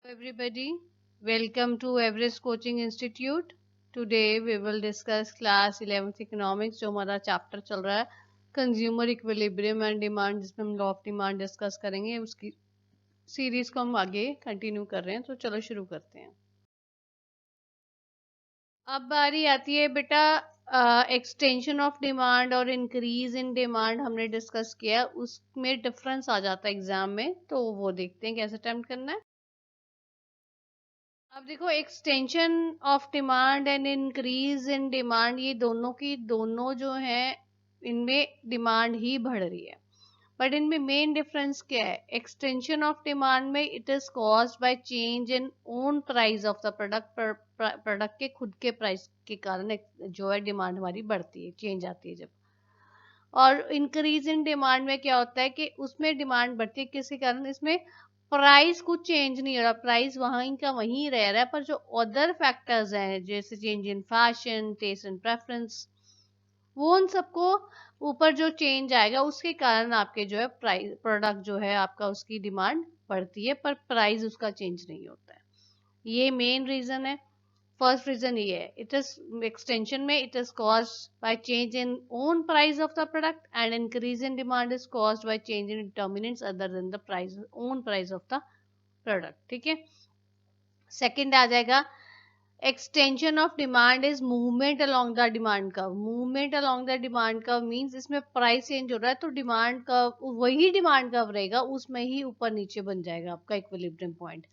Everybody, welcome to Everest Coaching Institute. Today we will discuss class 11th economics जो हमारा chapter चल रहा है कंज्यूमर इक्विलिब्रियम एंड डिमांड, जिसमें हम लॉ ऑफ डिमांड डिस्कस करेंगे। उसकी सीरीज को हम आगे कंटिन्यू कर रहे हैं, तो चलो शुरू करते हैं। अब बारी आती है बेटा एक्सटेंशन ऑफ डिमांड और इंक्रीज इन डिमांड। हमने डिस्कस किया, उसमें डिफरेंस आ जाता है एग्जाम में, तो वो देखते हैं कैसे अटेम्प्ट करना है। अब देखो, extension of demand and increase in demand, ये दोनों की दोनों जो है इनमें डिमांड ही बढ़ रही है, बट इनमें मेन डिफरेंस क्या है? एक्सटेंशन ऑफ डिमांड में it is caused by change in own price of the product. Product के खुद के प्राइस के कारण जो है डिमांड हमारी बढ़ती है, चेंज आती है जब। और इंक्रीज इन डिमांड में क्या होता है कि उसमें डिमांड बढ़ती है किसी कारण, इसमें प्राइस कुछ चेंज नहीं हो रहा, प्राइस वहीं का वहीं रह रहा है, पर जो अदर फैक्टर्स हैं जैसे change in fashion, taste and preference, वो उन सबको ऊपर जो चेंज आएगा उसके कारण आपके जो है प्राइस, प्रोडक्ट जो है आपका, उसकी डिमांड बढ़ती है, पर प्राइस उसका चेंज नहीं होता है। ये मेन रीजन है। फर्स्ट रीजन ये है, इट इज एक्सटेंशन में it is caused by change in own price of the product, and increase in demand is caused by change in determinants other than the price, own price of the product. ठीक है। Second आ जाएगा, extension of demand is movement along the demand curve. Movement along the demand curve means इसमें price change हो रहा है, तो demand curve वही demand curve रहेगा, उसमें ही ऊपर नीचे बन जाएगा आपका इक्विलिब्रियम पॉइंट।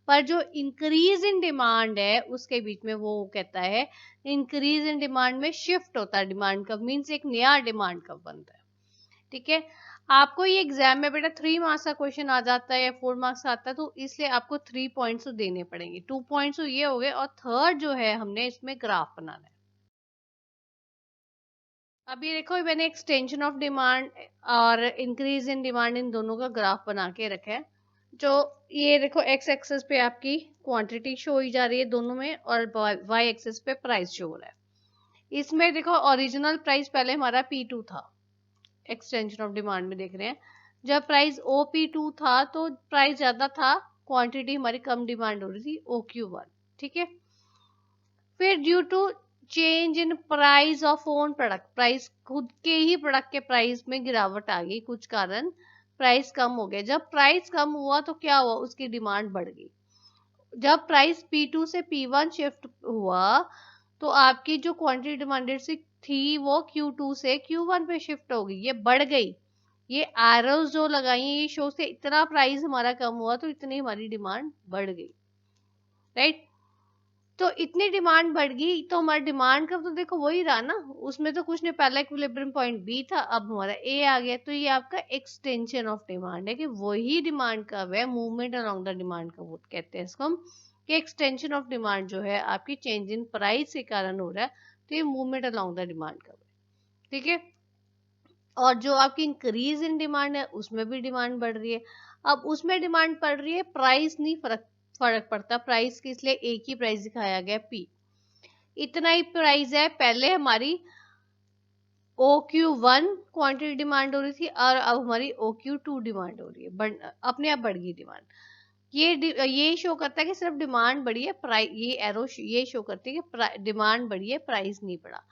पर जो इंक्रीज इन डिमांड है उसके बीच में, वो कहता है इंक्रीज इन डिमांड में शिफ्ट होता है डिमांड कर्व, मींस एक नया डिमांड कर्व बनता है। ठीक है। आपको ये एग्जाम में बेटा 3 मार्क्स का क्वेश्चन आ जाता है या 4 मार्क्स आता है, तो इसलिए आपको 3 पॉइंट्स तो देने पड़ेंगे। 2 पॉइंट्स तो ये हो गए, और थर्ड जो है हमने इसमें ग्राफ बनाना है। अब ये देखो, मैंने एक्सटेंशन ऑफ डिमांड और इंक्रीज इन डिमांड, इन दोनों का ग्राफ बना के रखा है। जो ये देखो, एक्स एक्सेस पे आपकी क्वांटिटी शो ही जा रही है दोनों में, और वाई एक्सेस पे प्राइस शो हो रहा है। इसमें देखो, ओरिजिनल प्राइस पहले हमारा P2 था, एक्सटेंशन ऑफ डिमांड में देख रहे हैं। जब प्राइस OP2 था तो प्राइस ज्यादा था, क्वांटिटी हमारी कम डिमांड हो रही थी, OQ1। ठीक है। फिर due to change in price of own product, price खुद के ही प्रोडक्ट के प्राइस में गिरावट आ गई, कुछ कारण प्राइस कम हो गया। जब प्राइस कम हुआ तो क्या हुआ, उसकी डिमांड बढ़ गई। जब प्राइस P2 से P1 शिफ्ट हुआ, तो आपकी जो क्वांटिटी डिमांडेड थी वो Q2 से Q1 पे शिफ्ट हो गई, ये बढ़ गई। ये एरोज जो लगाई हैं, ये शो से इतना प्राइस हमारा कम हुआ तो इतनी हमारी डिमांड बढ़ गई, राइट। तो इतनी डिमांड बढ़ गई, तो हमारा डिमांड का तो देखो वही रहा ना, उसमें तो कुछ नहीं, पहला इक्विलिब्रियम पॉइंट B था, अब हमारा A आ गया, तो ये आपका एक्सटेंशन ऑफ डिमांड है, कि वही डिमांड कर्व है, movement along the demand curve कहते हैं इसको हम, कि एक्सटेंशन ऑफ डिमांड जो है आपकी चेंज इन प्राइस के कारण हो रहा है, तो ये movement along the demand curve है। ठीक है। और जो आपकी इंक्रीज इन डिमांड है, उसमें भी डिमांड बढ़ रही है। अब उसमें डिमांड बढ़ रही है, प्राइस नहीं फर्क फर्क पड़ता प्राइस की, इसलिए एक ही प्राइस दिखाया गया P, इतना ही प्राइस है। पहले हमारी OQ1 क्वांटिटी डिमांड हो रही थी, और अब हमारी OQ2 डिमांड हो रही है, अपने आप बढ़ गई डिमांड। ये शो करता है कि सिर्फ डिमांड बढ़ी है, प्राइस, ये एरो ये शो करती है कि डिमांड बढ़ी है, प्राइस नहीं बढ़ा।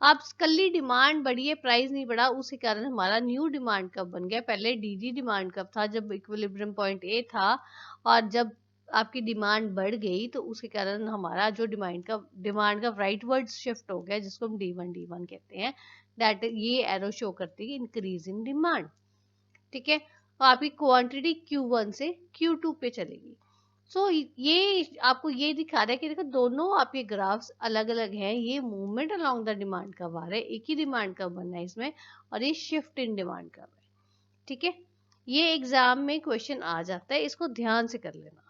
अब कल्ली डिमांड बढ़ी है, प्राइस नहीं बढ़ा, उसी कारण हमारा न्यू डिमांड कब बन गया। पहले DD डिमांड कब था, जब इक्विलिब्रियम पॉइंट A था, और जब आपकी डिमांड बढ़ गई तो उसके कारण हमारा जो डिमांड का राइटवर्ड शिफ्ट हो गया, जिसको हम D1 कहते हैं। दैट ये एरो शो करती है इंक्रीज इन डिमांड। ठीक है। और आपकी क्वांटिटी Q1 से Q2 पे चलेगी। ये आपको ये दिखा रहा है कि देखो, दोनों आपके ग्राफ्स अलग अलग हैं, ये movement along the demand curve आ रहा है, एक ही डिमांड कर्व बनना है इसमें, और ये शिफ्ट इन डिमांड कर्व है। ठीक है। ये एग्जाम में क्वेश्चन आ जाता है, इसको ध्यान से कर लेना।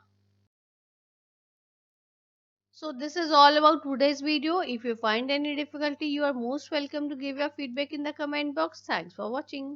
So this is all about today's video. If you find any difficulty, you are most welcome to give your feedback in the comment box. Thanks for watching.